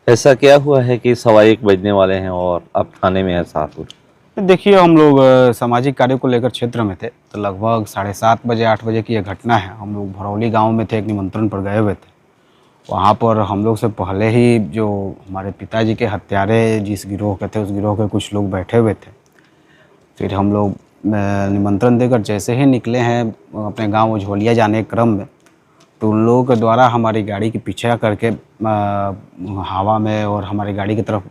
ऐसा क्या हुआ है कि 1:15 बजने वाले हैं और अब थाने में है 7 बजे? देखिए, हम लोग सामाजिक कार्य को लेकर क्षेत्र में थे, तो लगभग 7:30 बजे 8 बजे की यह घटना है। हम लोग भरौली गांव में थे, एक निमंत्रण पर गए हुए थे। वहां पर हम लोग से पहले ही जो हमारे पिताजी के हत्यारे जिस गिरोह के थे, उस गिरोह के कुछ लोग बैठे हुए थे। फिर हम लोग निमंत्रण देकर जैसे ही निकले हैं अपने गाँव झोलिया जाने के क्रम में, तो उन लोगों के द्वारा हमारी गाड़ी के पीछा करके हवा में और हमारी गाड़ी की तरफ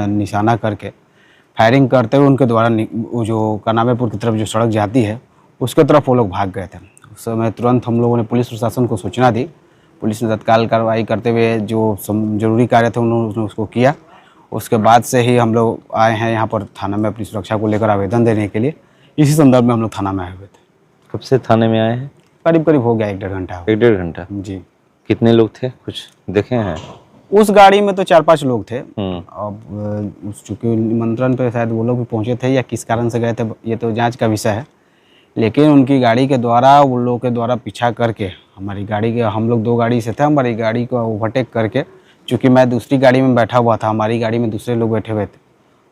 निशाना करके फायरिंग करते हुए उनके द्वारा वो जो कनामेपुर की तरफ जो सड़क जाती है उसके तरफ वो लोग भाग गए थे। उस समय तुरंत हम लोगों ने पुलिस प्रशासन को सूचना दी। पुलिस ने तत्काल कार्रवाई करते हुए जो जरूरी कार्य थे उन्होंने उसको किया। उसके बाद से ही हम लोग आए हैं यहाँ पर थाना में अपनी सुरक्षा को लेकर आवेदन देने के लिए। इसी संदर्भ में हम लोग थाना में आए हुए थे। कब से थाने में आए हैं? करीब करीब हो गया 1-1.5 घंटा। 1-1.5 घंटा? जी। कितने लोग थे, कुछ देखे हैं? उस गाड़ी में तो 4-5 लोग थे। हम्म। अब चूँकि निमंत्रण पे शायद वो लोग भी पहुंचे थे या किस कारण से गए थे, ये तो जांच का विषय है। लेकिन उनकी गाड़ी के द्वारा उन लोगों के द्वारा पीछा करके हमारी गाड़ी के, हम लोग 2 गाड़ी से थे, हमारी गाड़ी को ओवरटेक करके, चूँकि मैं दूसरी गाड़ी में बैठा हुआ था, हमारी गाड़ी में दूसरे लोग बैठे हुए थे,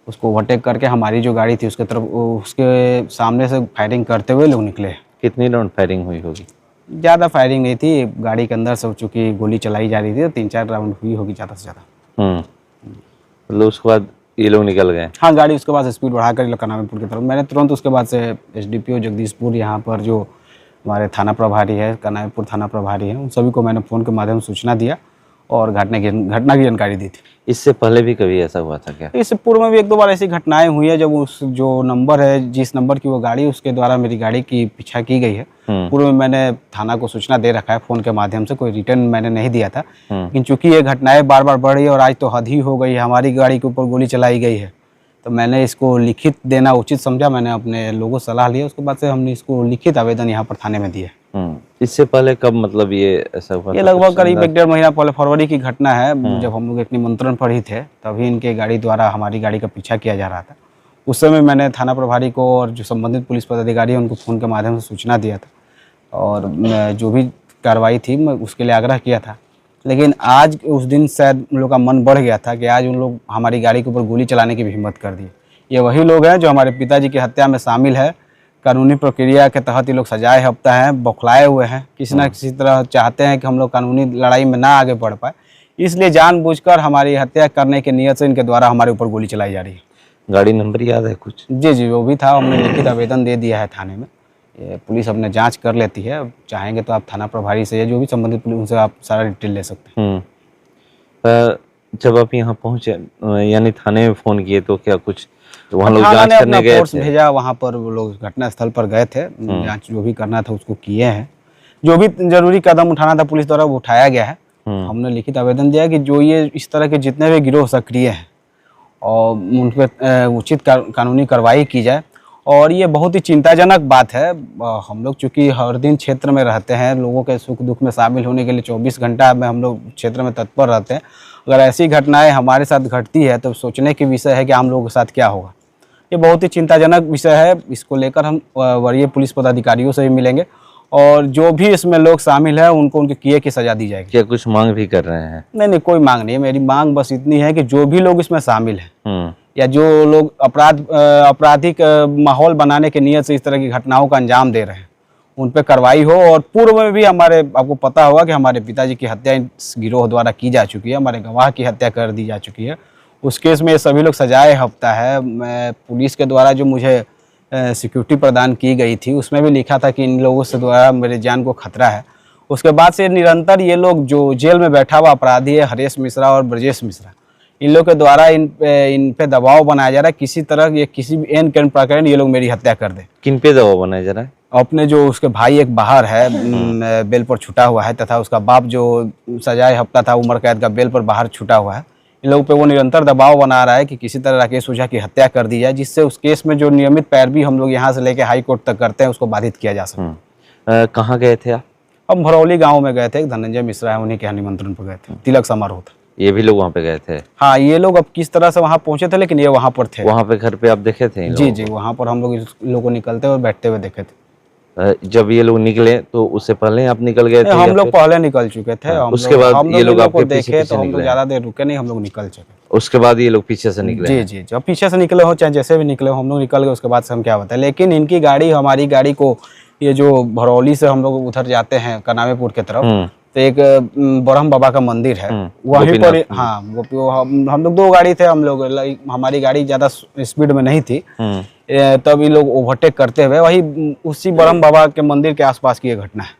उसको ओवरटेक करके हमारी जो गाड़ी थी उसके तरफ, उसके सामने से फायरिंग करते हुए लोग निकले। कितनी राउंड फायरिंग हुई होगी? ज़्यादा फायरिंग नहीं थी, गाड़ी के अंदर से चूँकि गोली चलाई जा रही थी, तो 3-4 राउंड हुई होगी ज़्यादा से ज़्यादा। मतलब उसके बाद ये लोग निकल गए? हाँ, गाड़ी उसके बाद स्पीड बढ़ाकर कनामेपुर की तरफ, मैंने तुरंत उसके बाद से एसडीपीओ जगदीशपुर, यहाँ पर जो हमारे थाना प्रभारी है, कनामेपुर थाना प्रभारी है, उन सभी को मैंने फ़ोन के माध्यम से सूचना दिया और घटना की जानकारी दी थी। इससे पहले भी कभी ऐसा हुआ था क्या? इससे पूर्व में भी 1-2 बार ऐसी घटनाएं हुई है, जब उस जो नंबर है, जिस नंबर की वो गाड़ी, उसके द्वारा मेरी गाड़ी की पीछा की गई है। पूर्व में मैंने थाना को सूचना दे रखा है फ़ोन के माध्यम से, कोई रिटर्न मैंने नहीं दिया था। लेकिन चूंकि ये घटनाएं बार बार बढ़ रही है और आज तो हद ही हो गई है, हमारी गाड़ी के ऊपर गोली चलाई गई है, तो मैंने इसको लिखित देना उचित समझा। मैंने अपने लोगों से सलाह लिया, उसके बाद से हमने इसको लिखित आवेदन यहाँ पर थाने में दिया। इससे पहले कब मतलब ये ऐसा हुआ? ये लगभग करीब 1-1.5 महीना पहले, फरवरी की घटना है, जब हम लोग एक निमंत्रण पर ही थे, तभी इनके गाड़ी द्वारा हमारी गाड़ी का पीछा किया जा रहा था। उस समय मैंने थाना प्रभारी को और जो संबंधित पुलिस पदाधिकारी हैं उनको फ़ोन के माध्यम से सूचना दिया था और जो भी कार्रवाई थी मैं उसके लिए आग्रह किया था। लेकिन आज उस दिन शायद उन लोग का मन बढ़ गया था कि आज उन लोग हमारी गाड़ी के ऊपर गोली चलाने की भी हिम्मत कर दी। ये वही लोग हैं जो हमारे पिताजी की हत्या में शामिल है। कानूनी प्रक्रिया के तहत ये लोग सजाए हफ्ता हैं, बौखलाए हुए हैं, किसी न किसी तरह चाहते हैं कि हम लोग कानूनी लड़ाई में ना आगे बढ़ पाए, इसलिए जानबूझकर हमारी हत्या करने की नीयत से इनके द्वारा हमारे ऊपर गोली चलाई जा रही है। गाड़ी नंबर याद है कुछ? जी, वो भी था, हमने लिखित आवेदन दे दिया है थाने में। ये पुलिस अपने जांच कर लेती है, अब चाहेंगे तो आप थाना प्रभारी से या जो भी संबंधित पुलिस, उनसे आप सारा डिटेल ले सकते हैं। जब आप यहाँ पहुँचे यानी थाने में फ़ोन किए तो क्या कुछ वहाँ लोग थाना जांच ने करने अपना गए फोर्स थे? भेजा, वहाँ पर वो लोग घटना स्थल पर गए थे, जांच जो भी करना था उसको किए हैं, जो भी जरूरी कदम उठाना था पुलिस द्वारा वो उठाया गया है। हमने लिखित आवेदन दिया कि जो ये इस तरह के जितने भी गिरोह सक्रिय हैं और उन पर उचित कानूनी कार्रवाई की जाए। और ये बहुत ही चिंताजनक बात है। हम लोग चूँकि हर दिन क्षेत्र में रहते हैं, लोगों के सुख दुख में शामिल होने के लिए 24 घंटा में हम लोग क्षेत्र में तत्पर रहते हैं। अगर ऐसी घटनाएं हमारे साथ घटती है तो सोचने की विषय है कि हम लोगों के साथ क्या होगा। ये बहुत ही चिंताजनक विषय है। इसको लेकर हम वरीय पुलिस पदाधिकारियों से भी मिलेंगे और जो भी इसमें लोग शामिल हैं उनको उनके किए की सजा दी जाएगी। क्या कुछ मांग भी कर रहे हैं? नहीं, कोई मांग नहीं है। मेरी मांग बस इतनी है कि जो भी लोग इसमें शामिल हैं या जो लोग आपराधिक माहौल बनाने के नियत से इस तरह की घटनाओं का अंजाम दे रहे हैं, उन पर कार्रवाई हो। और पूर्व में भी हमारे, आपको पता होगा कि हमारे पिताजी की हत्या इस गिरोह द्वारा की जा चुकी है, हमारे गवाह की हत्या कर दी जा चुकी है। उस केस में ये सभी लोग सजाए हफ्ता है। मैं पुलिस के द्वारा जो मुझे सिक्योरिटी प्रदान की गई थी उसमें भी लिखा था कि इन लोगों से द्वारा मेरे जान को खतरा है। उसके बाद से निरंतर ये लोग जो जेल में बैठा हुआ अपराधी है हरेश मिश्रा और ब्रजेश मिश्रा, इन लोग के द्वारा इन पे दबाव बनाया जा रहा है, किसी तरह ये किसी भी एन कैन प्रकरण ये लोग मेरी हत्या कर दे। किन पे दबाव बनाया जा रहा है? अपने जो उसके भाई एक बाहर है, बेल पर छूटा हुआ है, तथा उसका बाप जो सजाए हफ्ता था उम्र कैद का, बेल पर बाहर छूटा हुआ है। इन लोगों पे वो निरंतर दबाव बना रहा है कि किसी तरह राकेश ओझा की हत्या कर दी जाए, जिससे उस केस में जो नियमित पैरवी हम लोग यहाँ से लेकर हाई कोर्ट तक करते हैं उसको बाधित किया जा सके। कहाँ गए थे आप? हम भरौली गांव में गए थे, एक धनंजय मिश्रा है, उन्हीं के यहाँ निमंत्रण पर गए थे, तिलक समारोह था। ये भी लोग वहाँ पे गए थे? हाँ, ये लोग अब किस तरह से वहाँ पहुँचे थे, लेकिन ये वहाँ पर थे। वहाँ पे घर पे आप देखे थे? जी, वहाँ पर हम लोग इस लोगों को निकलते हुए बैठते हुए देखे थे। जब ये लोग निकले तो उससे पहले आप निकल गए थे हम या लोग फिर? पहले निकल चुके थे। हाँ, हम उसके बाद हम ये लोग इन आपके को पीछे देखे पीछे तो हम लोग निकले? ज़्यादा देर रुके नहीं, हम लोग निकल चुके। उसके बाद ये लोग पीछे से निकले जी हैं? जी, जब पीछे से निकले हो चाहे जैसे भी निकले हो, हम लोग निकल गए, उसके बाद से हम क्या बताएं। लेकिन इनकी गाड़ी हमारी गाड़ी को, ये जो भरौली से हम लोग उधर जाते हैं कनावेपुर की तरफ, तो एक ब्रह्म बाबा का मंदिर है वहीं पर। गोपीनाथ। हाँ, हम लोग 2 गाड़ी थे, हम लोग हमारी गाड़ी ज़्यादा स्पीड में नहीं थी। तब ये लोग ओवरटेक करते हुए वही उसी ब्रह्म बाबा के मंदिर के आसपास की ये घटना है।